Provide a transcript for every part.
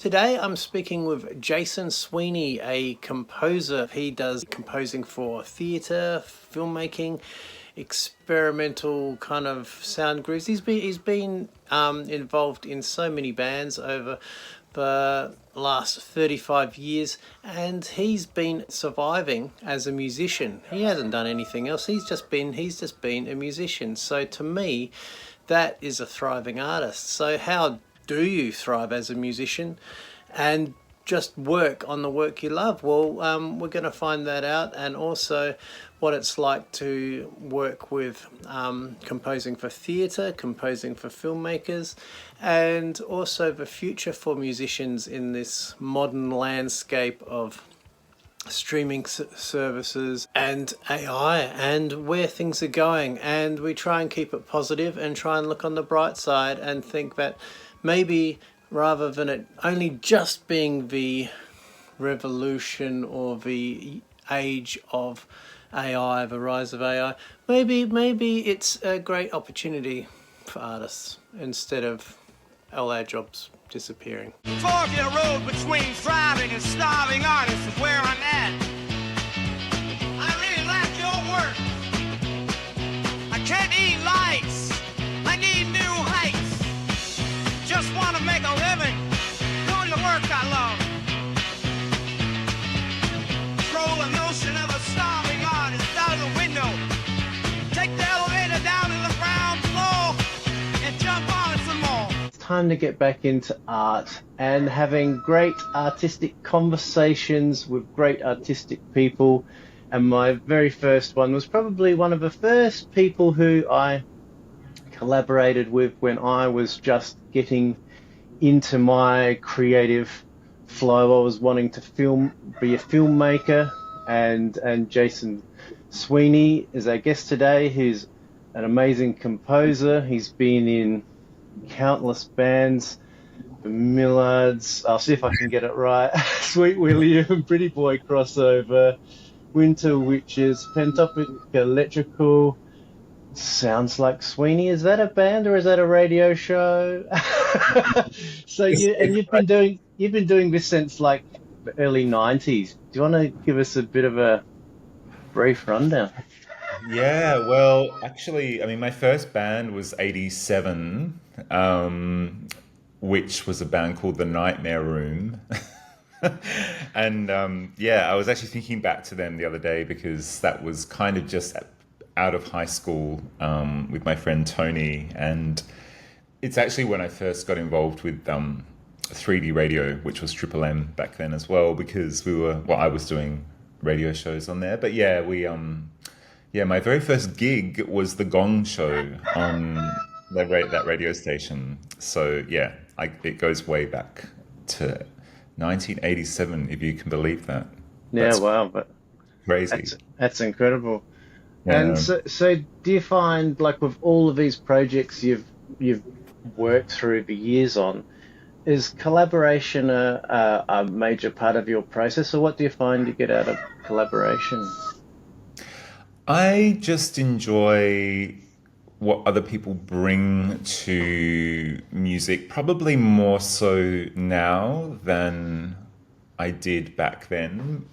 Today I'm speaking with Jason Sweeney, a composer. He does composing for theatre, filmmaking, experimental kind of sound grooves. He's been involved in so many bands over the last 35 years, and he's been surviving as a musician. He hasn't done anything else. He's just been a musician. So to me, that is a thriving artist. So how do you thrive as a musician and just work on the work you love? Well, we're going to find that out, and also what it's like to work with composing for theatre, composing for filmmakers, and also the future for musicians in this modern landscape of streaming services and AI, and where things are going. And we try and keep it positive and try and look on the bright side and think that maybe rather than it only just being the revolution or the age of AI, the rise of AI, maybe it's a great opportunity for artists instead of all our jobs disappearing. Fork in the road between thriving and starving artists is where I'm at. I really like your work. I can't eat lights. I need new heights. Just want to make a living doing the work I love. Throw the notion of a starving artist out of the window. Take the elevator down to the ground floor and jump on it some more. Time to get back into art and having great artistic conversations with great artistic people. And my very first one was probably one of the first people who I collaborated with when I was just getting into my creative flow. I was wanting to be a filmmaker, and Jason Sweeney is our guest today, who's an amazing composer. He's been in countless bands, the Millards, I'll see if I can get it right, Sweet William, Pretty Boy Crossover, Winter Witches, Pentopic Electrical. Sounds like Sweeney. Is that a band or is that a radio show? So you've been doing this since like the early 90s. Do you want to give us a bit of a brief rundown? Yeah, well, actually, I mean, my first band was 87, which was a band called The Nightmare Room. And yeah, I was actually thinking back to them the other day because that was kind of just out of high school with my friend Tony. And it's actually when I first got involved with 3D radio, which was Triple M back then as well, because I was doing radio shows on there. But yeah, yeah, my very first gig was the Gong Show on that radio station. So yeah, it goes way back to 1987, if you can believe that. Yeah, That's wow, but crazy. that's incredible. Yeah. And so do you find, like, with all of these projects you've worked through the years on, is collaboration a major part of your process, or what do you find you get out of collaboration? I just enjoy what other people bring to music, probably more so now than I did back then.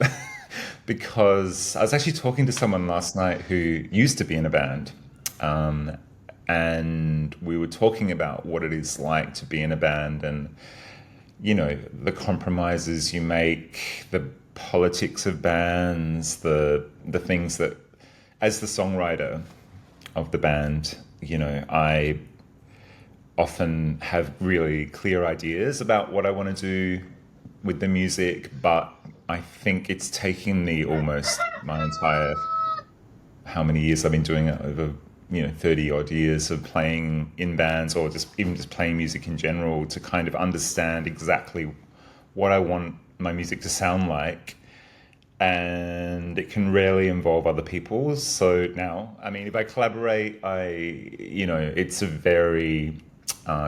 Because I was actually talking to someone last night who used to be in a band, and we were talking about what it is like to be in a band, and the compromises you make, the politics of bands, the things that, as the songwriter of the band, I often have really clear ideas about what I want to do with the music, but I think it's taken me almost my entire, how many years I've been doing it, over 30 odd years of playing in bands, or just playing music in general, to kind of understand exactly what I want my music to sound like. And it can rarely involve other people. So now, I mean, if I collaborate, it's a very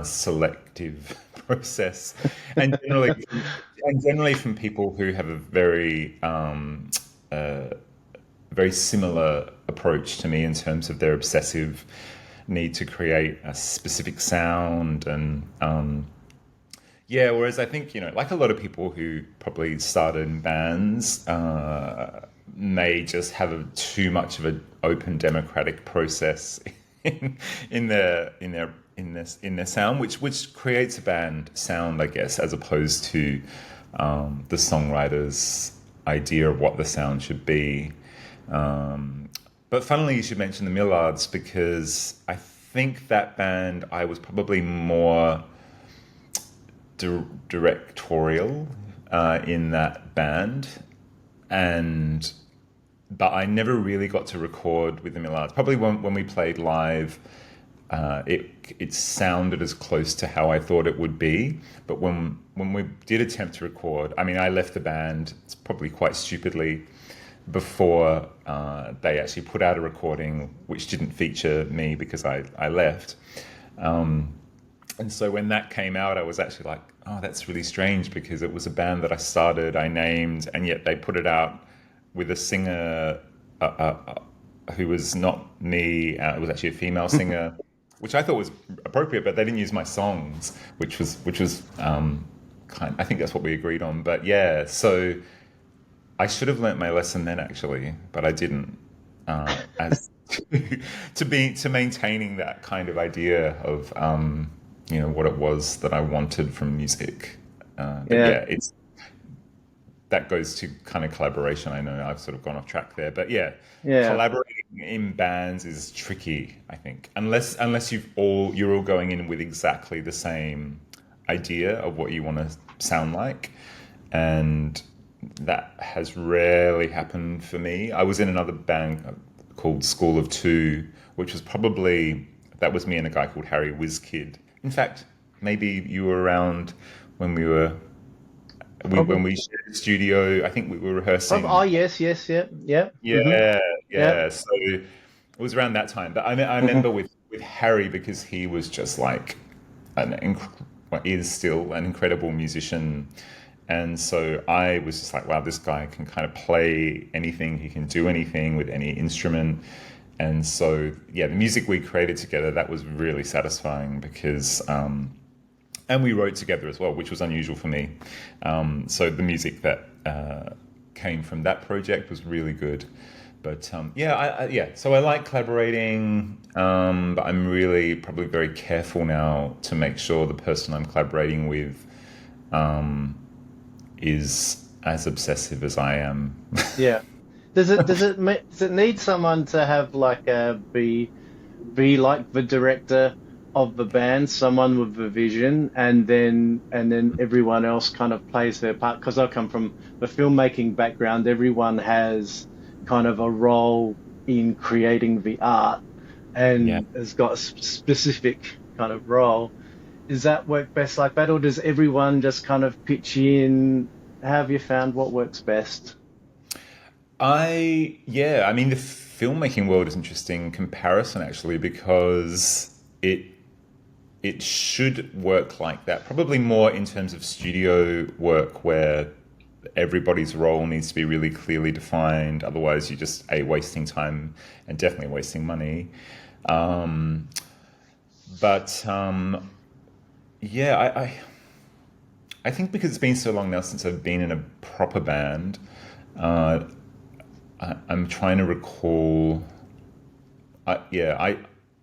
selective process, and generally from people who have a very very similar approach to me in terms of their obsessive need to create a specific sound. And Yeah, whereas I think, like a lot of people who probably started in bands may just have too much of an open democratic process in, in their sound, which creates a band sound, I guess, as opposed to the songwriter's idea of what the sound should be. But funnily, you should mention the Millards because I think that band I was probably more directorial in that band, and but I never really got to record with the Millards. Probably when we played live, it sounded as close to how I thought it would be. But when we did attempt to record, I mean, I left the band probably quite stupidly before they actually put out a recording, which didn't feature me because I left. And so when that came out, I was actually like, oh, that's really strange because it was a band that I started, I named, and yet they put it out with a singer who was not me. It was actually a female singer, which I thought was appropriate, but they didn't use my songs, which was I think that's what we agreed on. But yeah, so I should have learnt my lesson then actually, but I didn't. As to maintaining that kind of idea of what it was that I wanted from music. But yeah, that goes to kind of collaboration. I know I've sort of gone off track there, but yeah, collaborating in bands is tricky, I think, unless you're all going in with exactly the same idea of what you want to sound like, and that has rarely happened for me. I was in another band called School of Two, which was that was me and a guy called Harry Whizkid. In fact, maybe you were around when when we shared the studio. I think we were rehearsing. Oh yes, yeah. Yeah. So it was around that time. But I remember with Harry because he was just like is still an incredible musician. And so I was just like, wow, this guy can kind of play anything. He can do anything with any instrument. And so, yeah, the music we created together, that was really satisfying because, and we wrote together as well, which was unusual for me. So the music that came from that project was really good. But so I like collaborating, but I'm really probably very careful now to make sure the person I'm collaborating with is as obsessive as I am. Yeah. Does it need someone to have like be like the director of the band, someone with a vision, and then everyone else kind of plays their part? Because I come from the filmmaking background, everyone has kind of a role in creating the art and has got a specific kind of role. Does that work best like that, or does everyone just kind of pitch in? How have you found what works best? I mean, the filmmaking world is interesting in comparison actually because it should work like that. Probably more in terms of studio work where everybody's role needs to be really clearly defined. Otherwise, you're just wasting time and definitely wasting money. I think because it's been so long now since I've been in a proper band. I'm trying to recall. I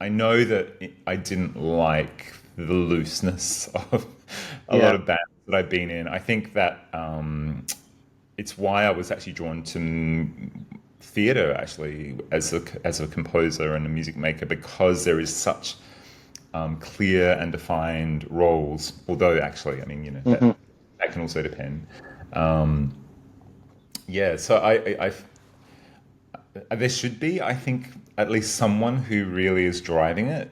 know that I didn't like the looseness of a lot of bands that I've been in. I think that it's why I was actually drawn to theatre actually as a composer and a music maker, because there is such clear and defined roles. Although actually, I mean, that can also depend. So I there should be, I think, at least someone who really is driving it,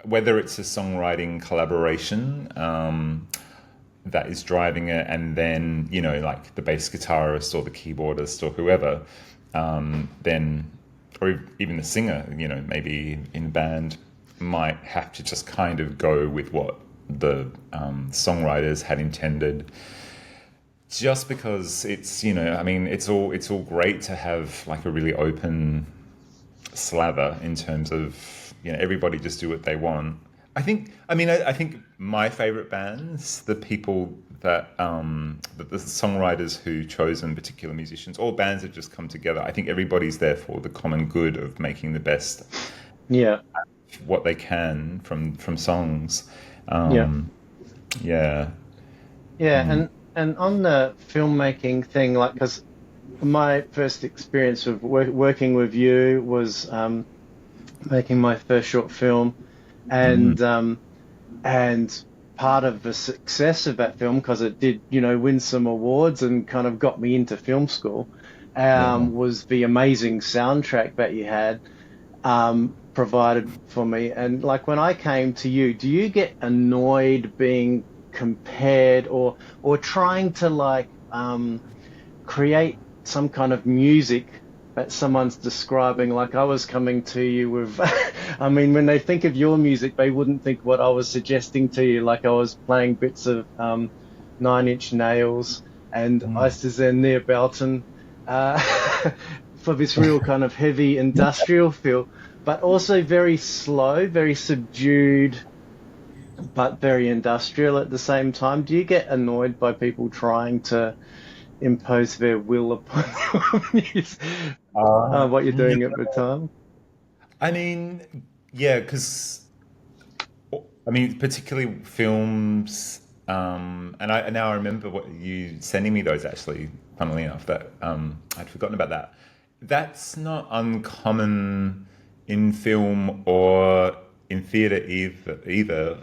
whether it's a songwriting collaboration that is driving it, and then, like the bass guitarist or the keyboardist or whoever, then, or even the singer, maybe in a band might have to just kind of go with what the songwriters had intended. Just because it's, I mean, it's all great to have like a really open slather in terms of, everybody just do what they want. I think my favorite bands, the people that the songwriters who chosen particular musicians, all bands have just come together. I think everybody's there for the common good of making the best Yeah, what they can from songs. yeah, Yeah. yeah. And on the filmmaking thing, like, because my first experience of working with you was making my first short film, Mm, and and part of the success of that film, because it did, win some awards and kind of got me into film school, yeah. was the amazing soundtrack that you had provided for me. And like when I came to you, do you get annoyed being compared or trying to like create some kind of music that someone's describing? Like I was coming to you with, I mean, when they think of your music, they wouldn't think what I was suggesting to you. Like I was playing bits of Nine Inch Nails and Mm. Isis and Near Belton uh, for this real kind of heavy industrial feel, but also very slow, very subdued, but very industrial at the same time. Do you get annoyed by people trying to impose their will upon what you're No, doing at the time? I mean, yeah, because I mean, particularly films, and I now I remember what you sending me those actually. Funnily enough, that I'd forgotten about that. That's not uncommon in film or in theatre either.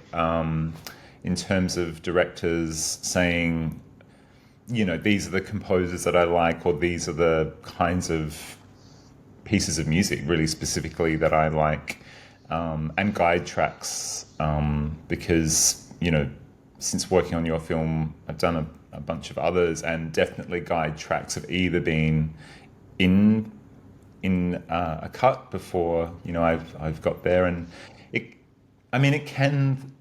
In terms of directors saying, these are the composers that I like, or these are the kinds of pieces of music, really specifically, that I like, and guide tracks, because since working on your film, I've done a bunch of others, and definitely guide tracks have either been in a cut before I've got there, and it. I mean, it can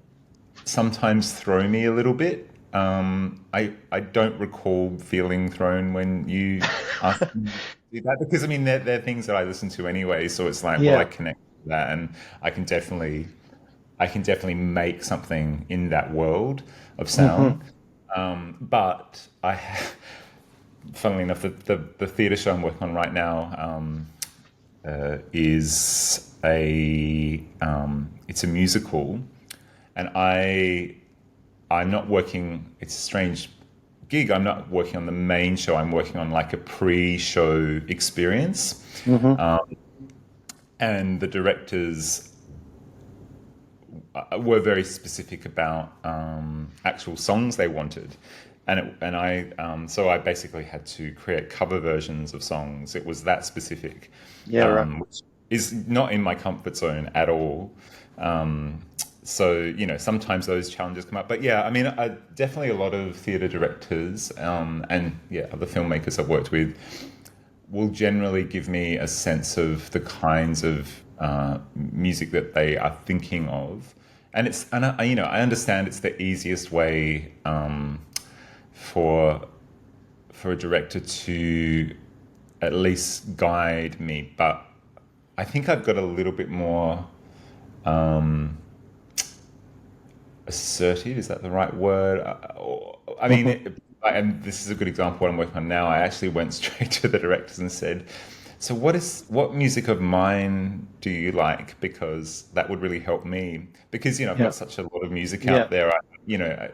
sometimes throw me a little bit. I don't recall feeling thrown when you asked me to do that, because I mean they're things that I listen to anyway, so it's like, well, I Yeah. connect with that, and I can definitely I can definitely make something in that world of Hmm. sound. But funnily enough, the theatre show I'm working on right now, is it's a musical, and I'm not working. It's a strange gig. I'm not working on the main show. I'm working on like a pre-show experience, Hmm. and the directors were very specific about actual songs they wanted, and I so I basically had to create cover versions of songs. It was that specific, Yeah, right. which is not in my comfort zone at all. So sometimes those challenges come up, but yeah, I mean, definitely a lot of theatre directors, and yeah, other filmmakers I've worked with will generally give me a sense of the kinds of music that they are thinking of, and I understand it's the easiest way, for a director to at least guide me, but I think I've got a little bit more assertive. Is that the right word? I mean, Hmm. and this is a good example. What I'm working on now. I actually went straight to the directors and said, "So what music of mine do you like? Because that would really help me. Because I've Yeah. got such a lot of music Yeah. out there.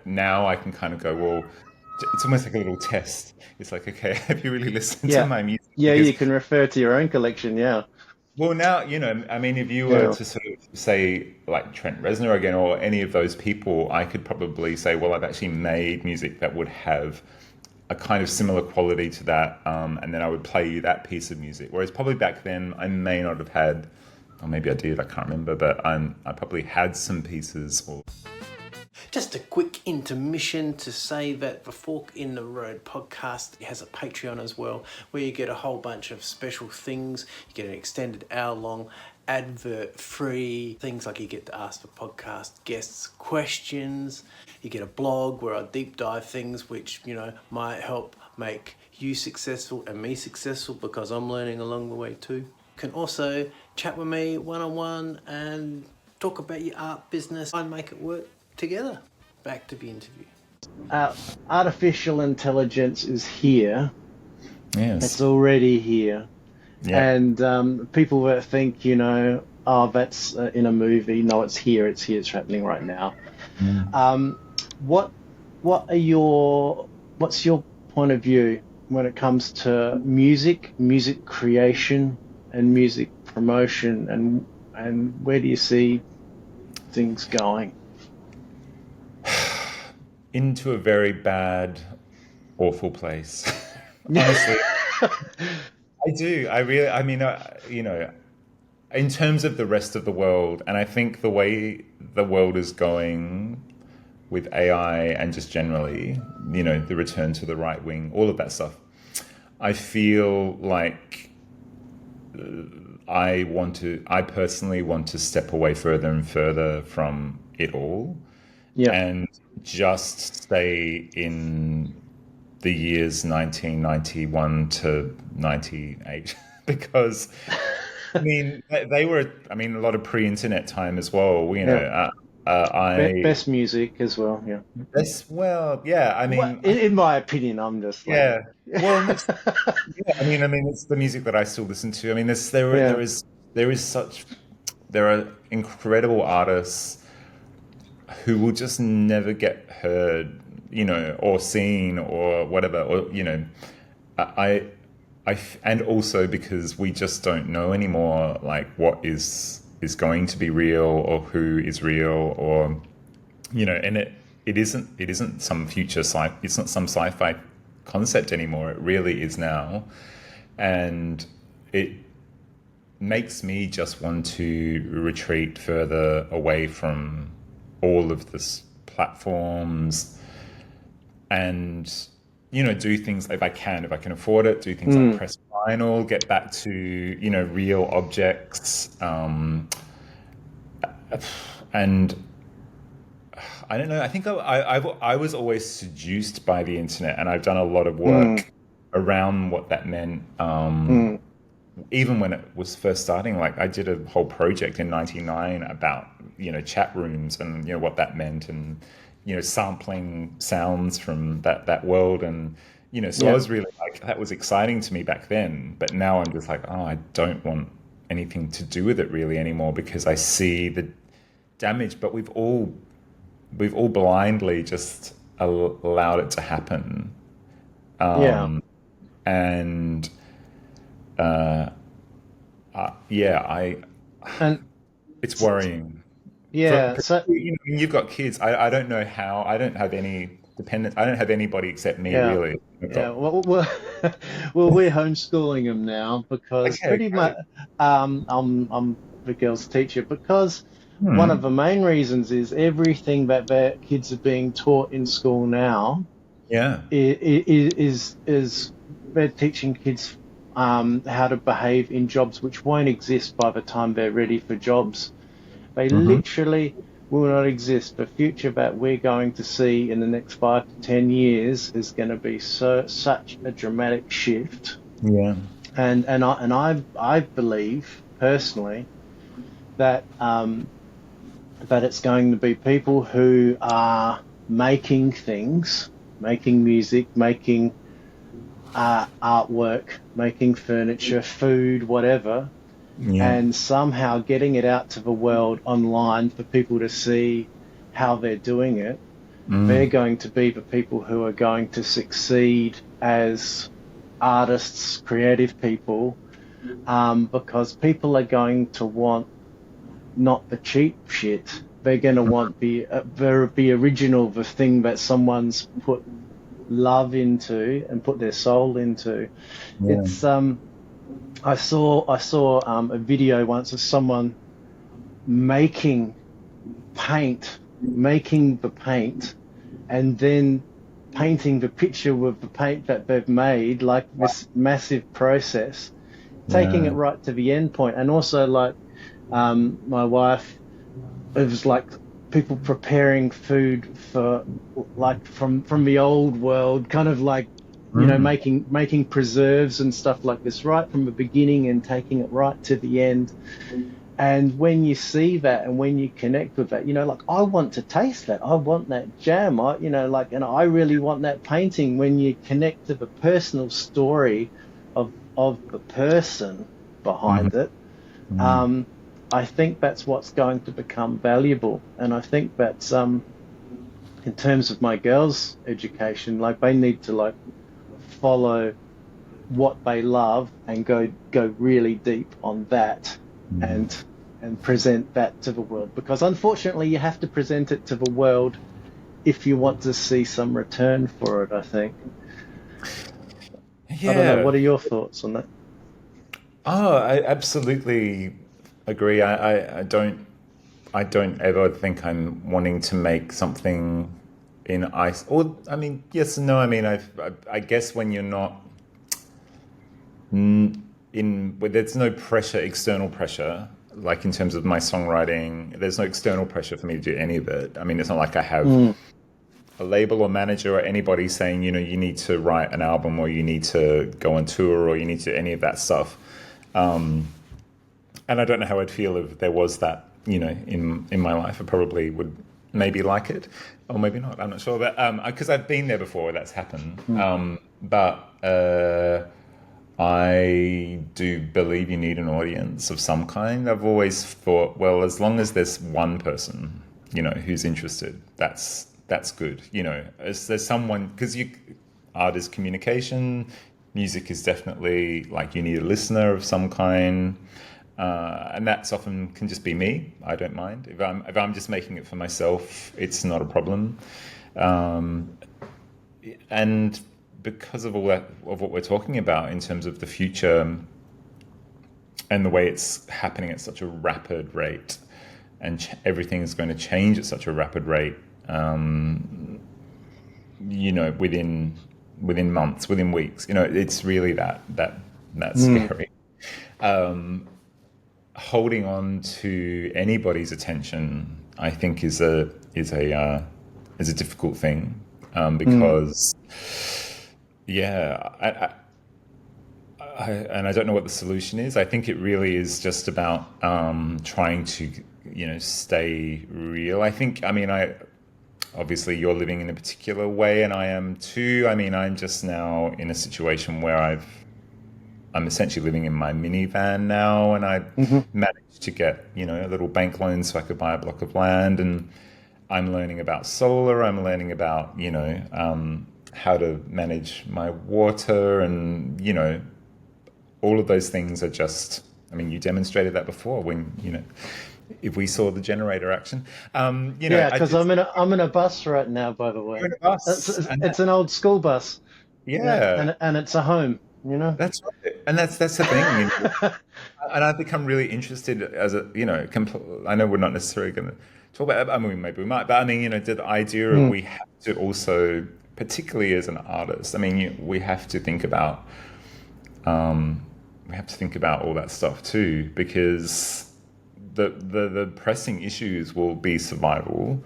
Now I can kind of go, well, it's almost like a little test. It's like, okay, have you really listened to Yeah. my music? Yeah, Because you can refer to your own collection. Yeah. well, now, I mean, if you were Yeah. to sort of say like Trent Reznor again, or any of those people, I could probably say, well, I've actually made music that would have a kind of similar quality to that, and then I would play you that piece of music. Whereas probably back then, I may not have had, or maybe I did, I can't remember, but I probably had some pieces. Or Just a quick intermission to say that the Fork in the Road podcast has a Patreon as well, where you get a whole bunch of special things. You get an extended hour-long advert-free things, like you get to ask the podcast guests questions. You get a blog where I deep dive things which, might help make you successful and me successful, because I'm learning along the way too. You can also chat with me one-on-one and talk about your art business and make it work together. Back to the interview. Artificial intelligence is here. Yes. It's already here. Yeah. And people that think, oh, that's in a movie. No, it's here. It's here. It's happening right now. What's your point of view when it comes to music creation, and music promotion, and where do you see things going? Into a very bad, awful place. Honestly, I do. In terms of the rest of the world, and I think the way the world is going with AI and just generally, the return to the right wing, all of that stuff, I feel like I personally want to step away further and further from it all. Yeah. And just stay in the years 1991 to 98 because they were a lot of pre-internet time as well, best music as well. In my opinion, I'm just like, well, it's the music that I still listen to. There are incredible artists who will just never get heard, or seen or whatever, or and also because we just don't know anymore, like what is going to be real or who is real, or and it isn't some future it's not some sci-fi concept anymore. It really is now, and it makes me just want to retreat further away from all of this platforms and do things if I can afford it, do things like press vinyl, get back to real objects, and I don't know, I think I was always seduced by the internet, and I've done a lot of work around what that meant, even when it was first starting. Like I did a whole project in '99 about chat rooms and what that meant, and sampling sounds from that world, and I was really like, that was exciting to me back then. But now I'm just like, oh, I don't want anything to do with it really anymore, because I see the damage. But we've all blindly just allowed it to happen, and it's worrying. Yeah. So you've got kids. I don't know how. I don't have any dependents. I don't have anybody except me, really. Well, we're homeschooling them now because pretty much I'm the girls' teacher, because one of the main reasons is everything that their kids are being taught in school now. Is they're teaching kids how to behave in jobs which won't exist by the time they're ready for jobs. They literally will not exist. The future that we're going to see in the next 5 to 10 years is going to be such a dramatic shift. Yeah. And I believe personally that that it's going to be people who are making things, making music, making artwork, making furniture, food, whatever, and somehow getting it out to the world online for people to see how they're doing it. They're going to be the people who are going to succeed as artists, creative people, because people are going to want not the cheap shit. They're going to want the original, the thing that someone's put love into and put their soul into. It's I saw a video once of someone making the paint and then painting the picture with the paint that they've made, like this massive process, taking it right to the end point. And also, like, my wife, it was like people preparing food for, like, from the old world, kind of like, you know, making preserves and stuff like this right from the beginning and taking it right to the end. And when you see that and when you connect with that, like I want to taste that. I want that jam. And I really want that painting. When you connect to the personal story of the person behind it, I think that's what's going to become valuable. And I think that's in terms of my girls' education, like they need to like follow what they love and go really deep on that and present that to the world, because unfortunately you have to present it to the world if you want to see some return for it, I think. I don't know, Yeah. what are your thoughts on that? Oh, I absolutely agree. I don't ever think I'm wanting to make something in ice. Or I mean, yes and no. I mean, I guess when you're not where there's no pressure, external pressure, like in terms of my songwriting, there's no external pressure for me to do any of it. I mean, it's not like I have a label or manager or anybody saying, you need to write an album or you need to go on tour or you need to any of that stuff. And I don't know how I'd feel if there was that, in my life. I probably would maybe like it or maybe not. I'm not sure. But because I've been there before, that's happened. But I do believe you need an audience of some kind. I've always thought, well, as long as there's one person, who's interested, that's good. As there's someone, because art is communication, music is definitely like you need a listener of some kind, and that's often can just be me. I don't mind if I'm just making it for myself. It's not a problem, and because of all that of what we're talking about in terms of the future and the way it's happening at such a rapid rate, and everything is going to change at such a rapid rate. Within months, within weeks, it's really that's scary. Holding on to anybody's attention, I think, is a difficult thing, because and I don't know what the solution is. I think it really is just about trying to stay real. Obviously you're living in a particular way and I am too. I mean, I'm just now in a situation where I'm essentially living in my minivan now, and I managed to get, a little bank loan so I could buy a block of land, and I'm learning about solar. I'm learning about, how to manage my water, and, all of those things are just, you demonstrated that before when, if we saw the generator action, Because I'm in a bus right now, by the way. you're in a bus, It's an old school bus, yeah, and it's a home. that's right, and that's the thing, and I've become really interested as I know we're not necessarily going to talk about it. I mean, maybe we might, but the idea of we have to also, particularly as an artist, we have to think about all that stuff too, because the pressing issues will be survival.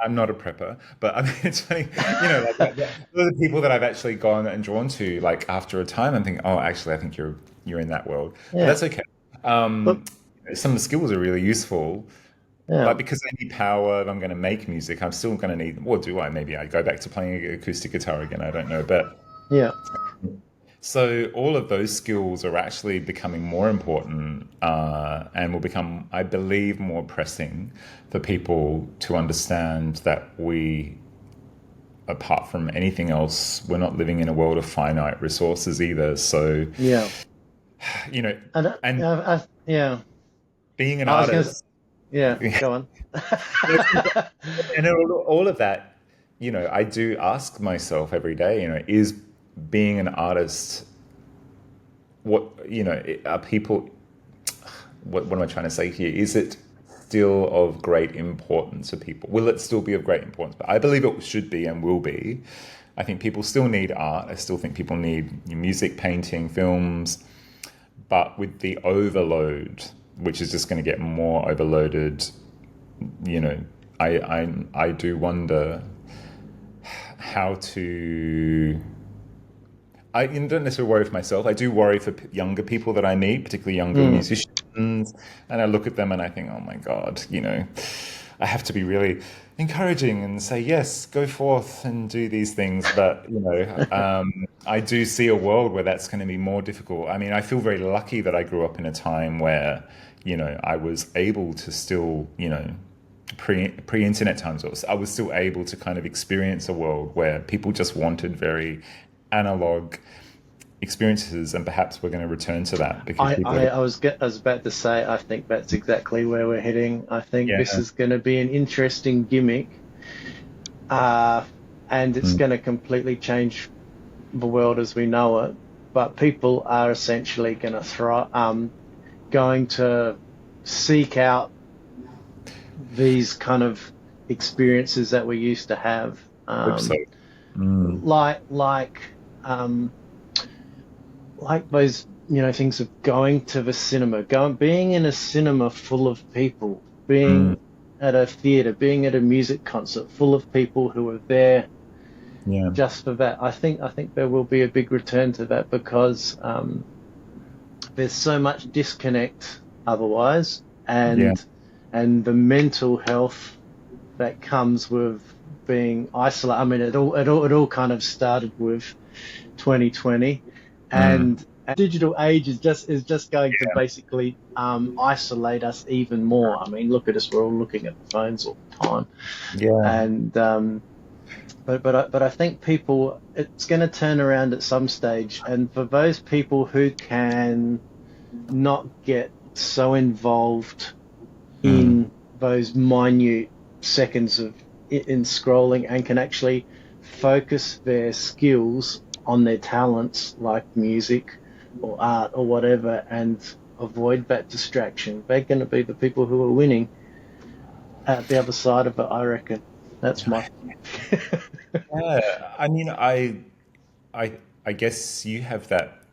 I'm not a prepper, but it's funny, the people that I've actually gone and drawn to, like after a time, I'm thinking, oh, actually, I think you're in that world, but Yeah, that's okay. but Some of the skills are really useful, yeah, but because I need power, if I'm going to make music, I'm still going to need, or do I? Maybe I go back to playing acoustic guitar again. I don't know, but yeah. so all of those skills are actually becoming more important, and will become, I believe, more pressing for people to understand that apart from anything else, we're not living in a world of finite resources either. So, Yeah, you know, and and yeah, being an I was gonna, artist, yeah, go on. and all of that, I do ask myself every day, is being an artist, what, are people, what am I trying to say here? Is it still of great importance to people? Will it still be of great importance? But I believe it should be and will be. I think people still need art. I still think people need music, painting, films, but with the overload, which is just going to get more overloaded, I do wonder how to. I don't necessarily worry for myself. I do worry for younger people that I meet, particularly younger musicians. And I look at them and I think, oh my God, I have to be really encouraging and say, yes, go forth and do these things. But, I do see a world where that's going to be more difficult. I mean, I feel very lucky that I grew up in a time where, I was able to still, pre-internet times, I was still able to kind of experience a world where people just wanted very analog experiences, and perhaps we're going to return to that because I was about to say, I think that's exactly where we're heading. I think this yeah, is going to be an interesting gimmick, and it's going to completely change the world as we know it. But people are essentially going to seek out these kind of experiences that we used to have, hope so. like like um, like those things of going to the cinema, being in a cinema full of people, being at a theater, being at a music concert full of people who are there Yeah, just for that. I think there will be a big return to that because there's so much disconnect otherwise, yeah, and the mental health that comes with being isolated. I mean, it all kind of started with 2020, and digital age is just going to yeah, basically isolate us even more. I mean, look at us; we're all looking at the phones all the time, yeah. and but I think it's going to turn around at some stage, and for those people who can not get so involved in those minute seconds of in scrolling and can actually focus their skills on their talents like music or art or whatever and avoid that distraction, they're going to be the people who are winning at the other side of it, I reckon. That's my Yeah. I mean, I, I guess you have that.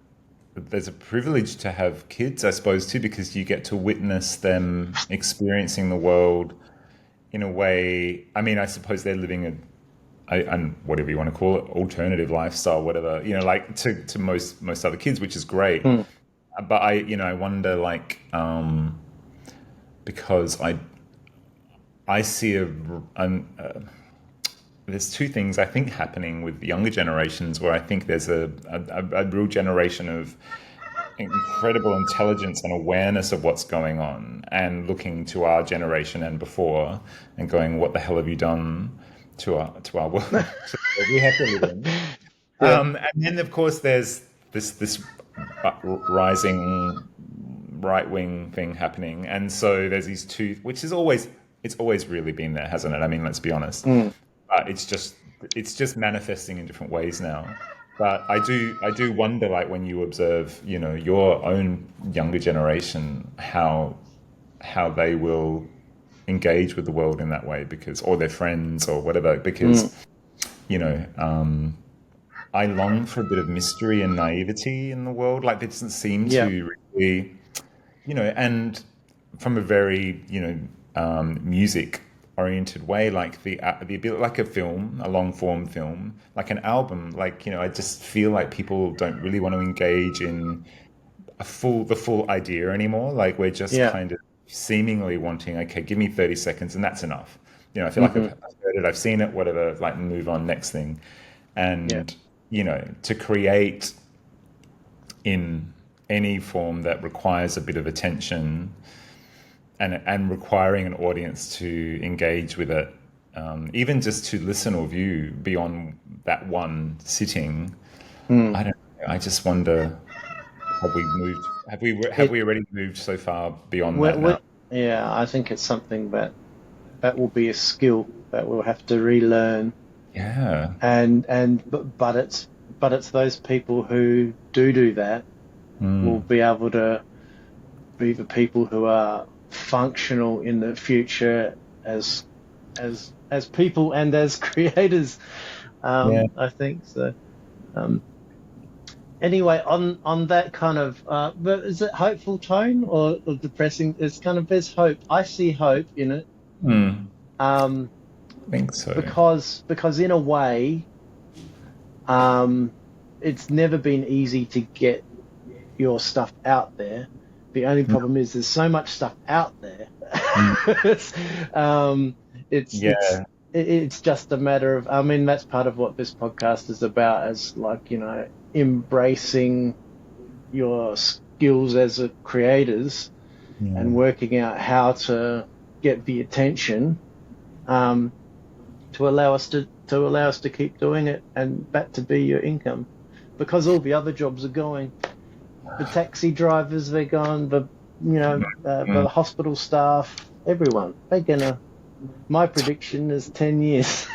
There's a privilege to have kids, I suppose, too, because you get to witness them experiencing the world in a way. I mean, I suppose they're living and whatever you want to call it, alternative lifestyle, whatever, like to most other kids, which is great. But I wonder, like, because I see there's two things I think happening with younger generations where I think there's a real generation of incredible intelligence and awareness of what's going on and looking to our generation and before and going, what the hell have you done to our world, to the world we have to live in? yeah, And then of course there's this rising right wing thing happening, and so there's these two, which is always it's always really been there, hasn't it? I mean, let's be honest. It's just manifesting in different ways now. But I do wonder, like when you observe, your own younger generation, how they will engage with the world in that way, because or their friends or whatever, because you know I long for a bit of mystery and naivety in the world. Like there doesn't seem yeah, to really, and from a very, music oriented way, like the ability, like a film, a long form film, like an album, like, I just feel like people don't really want to engage in the full idea anymore. Like we're just yeah, kind of seemingly wanting, okay, give me 30 seconds and that's enough. I feel like I've hmm heard it, I've seen it, whatever, like move on, next thing. yeah, And, to create in any form that requires a bit of attention and requiring an audience to engage with it, even just to listen or view beyond that one sitting. I don't know. I just wonder, have we moved? Have it we already moved so far beyond we that now? yeah, I think it's something that will be a skill that we'll have to relearn, Yeah. but it's those people who do that will be able to be the people who are functional in the future as people and as creators. Yeah. I think so. Um, anyway, on that kind of, but is it hopeful tone or depressing? It's kind of there's hope. I see hope in it, Hmm. um, I think so. because in a way, um, it's never been easy to get your stuff out there. The only problem is there's so much stuff out there. it's, um, it's it's Yeah. it's just a matter of. I mean, that's part of what this podcast is about, as like, embracing your skills as a creators Yeah. and working out how to get the attention, um, to allow us to keep doing it, and that to be your income, because all the other jobs are going. The taxi drivers, they're gone. The hospital staff, everyone, they're gonna. My prediction is 10 years.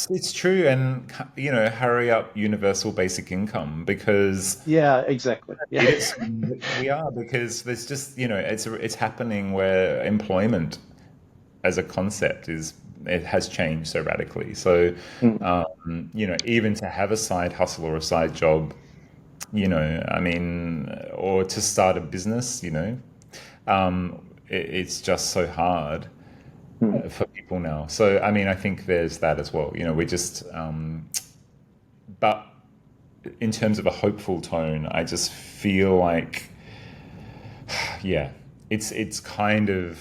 It's true, and hurry up universal basic income, because Yeah, exactly. Yeah. it is we are, because there's just it's happening where employment as a concept it has changed so radically. So Mm. even to have a side hustle or a side job, I mean, or to start a business, it's just so hard Mm. for people now. So, I mean, I think there's that as well. We just, but in terms of a hopeful tone, I just feel like, yeah, it's kind of,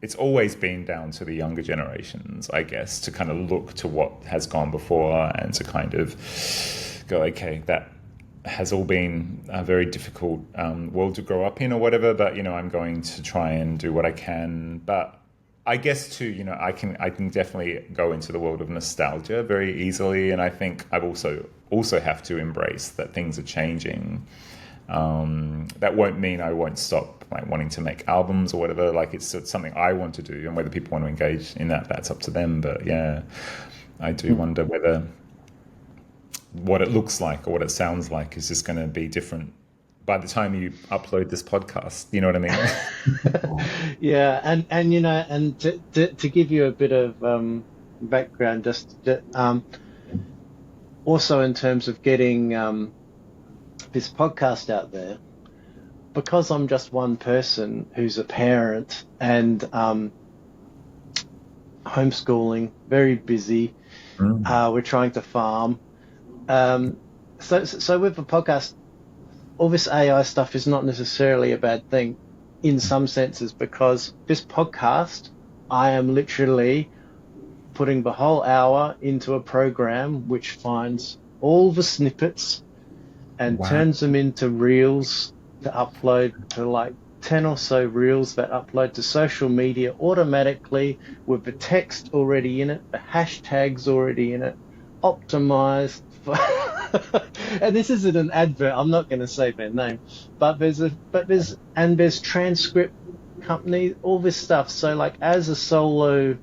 it's always been down to the younger generations, I guess, to kind of look to what has gone before and to kind of go, okay, that has all been a very difficult world to grow up in or whatever, but I'm going to try and do what I can. But I guess too, I can definitely go into the world of nostalgia very easily, and I think I've also have to embrace that things are changing. That won't mean I won't stop like wanting to make albums or whatever. Like it's something I want to do, and whether people want to engage in that's up to them. But yeah, I do wonder whether what it looks like or what it sounds like is just going to be different by the time you upload this podcast. You know what I mean? Yeah, and to give you a bit of background, also in terms of getting this podcast out there, because I'm just one person who's a parent and homeschooling, very busy. We're trying to farm. So with the podcast, all this AI stuff is not necessarily a bad thing in some senses, because this podcast, I am literally putting the whole hour into a program which finds all the snippets and Wow. turns them into reels to upload to like 10 or so reels that upload to social media automatically, with the text already in it, the hashtags already in it, optimized for and this isn't an advert, I'm not going to say their name, but there's transcript company, all this stuff. So like as a solo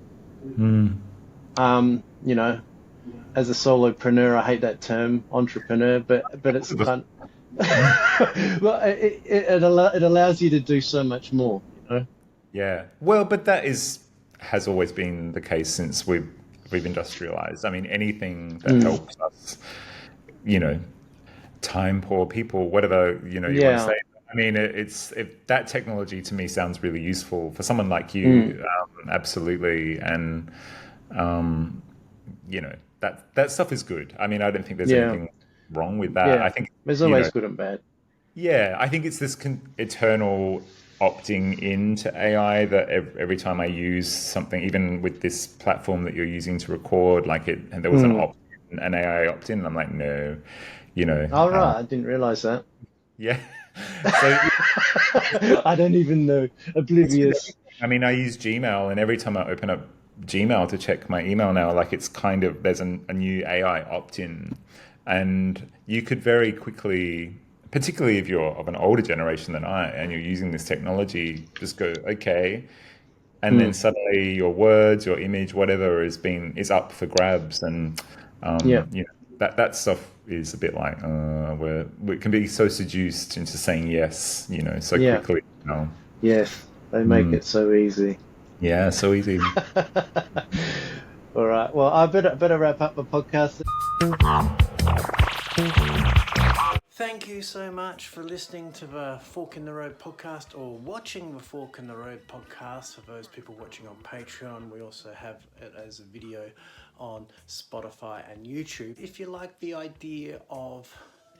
you know as a solopreneur, I hate that term, entrepreneur, but it's fun. Well, it allows you to do so much more. Yeah. Well, but has always been the case since we've industrialized. I mean, anything that helps us, you know, time poor people, whatever, you want to Yeah. say. I mean, that technology to me sounds really useful for someone like you. Absolutely. And, that stuff is good. I mean, I don't think there's Yeah. anything wrong with that. Yeah. I think, There's always good and bad. yeah, I think it's this eternal opting into AI that every time I use something, even with this platform that you're using to record, and there was an AI opt-in, and I'm like, no, All right, I didn't realize that. yeah. So I don't even know. it's with Oblivious. everything. I mean, I use Gmail, and every time I open up Gmail to check my email now, like it's kind of there's a new AI opt-in, and you could very quickly, particularly if you're of an older generation than I, and you're using this technology, just go okay, and then suddenly your words, your image, whatever is up for grabs, and Yeah. that stuff is a bit like we can be so seduced into saying yes, so Yeah. quickly. Yes. They make it so easy. Yeah, so easy. All right. Well, I better wrap up the podcast. Thank you so much for listening to the Fork in the Road podcast, or watching the Fork in the Road podcast. For those people watching on Patreon, we also have it as a video on Spotify and YouTube. If you like the idea of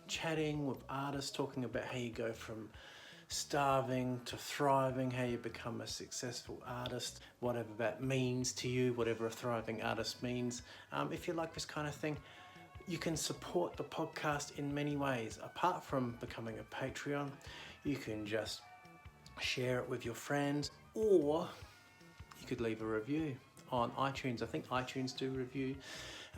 chatting with artists, talking about how you go from starving to thriving, how you become a successful artist, whatever that means to you, whatever a thriving artist means. If you like this kind of thing, you can support the podcast in many ways. Apart from becoming a Patreon, you can just share it with your friends, or you could leave a review on iTunes. I think iTunes do review.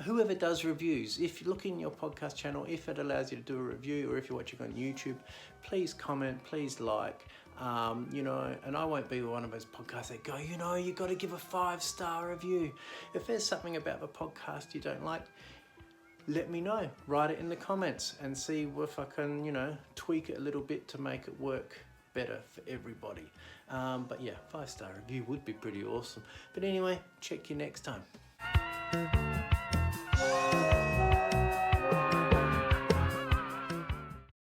Whoever does reviews, if you look in your podcast channel, if it allows you to do a review, or if you're watching on YouTube, please comment, please like, and I won't be one of those podcasts that go, you got to give a 5-star review. If there's something about the podcast you don't like, let me know. Write it in the comments and see if I can, tweak it a little bit to make it work better for everybody. But yeah, 5-star review would be pretty awesome. But anyway, check you next time.